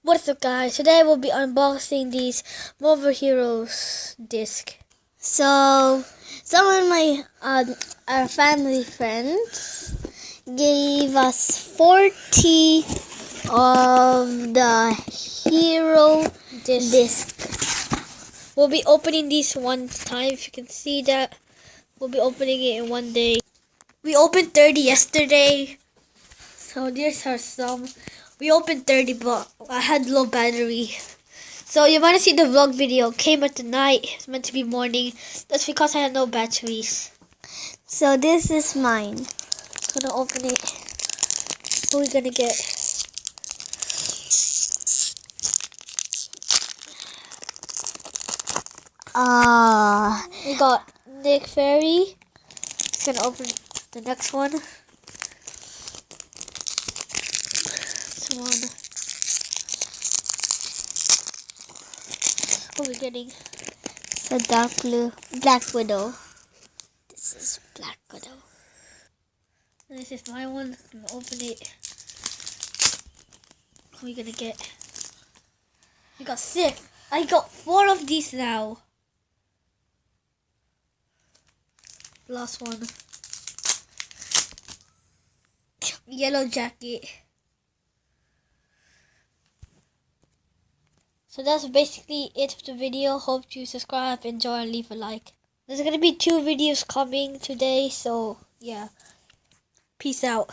What's up, guys? Today we'll be unboxing these Marvel Heroes disc. So some of my our family friends gave us 40 of the hero disc. We'll be opening these one time. If you can see that, we'll be opening it in one day. We opened 30 yesterday, so these are some. We opened 30, but I had low battery. So you want to see the vlog video. Came at the night. It's meant to be morning. That's because I had no batteries. So this is mine. Gonna open it. What are we gonna get? We got Nick Fury. Gonna open the next one. What are we getting? It's a dark blue Black Widow. This is Black Widow. This is my one. I'm gonna open it. What are we gonna get? We got 6. I got 4 of these now. Last one. Yellow jacket. So that's basically it for the video. Hope you subscribe, enjoy, and leave a like. There's gonna be 2 videos coming today, so yeah. Peace out.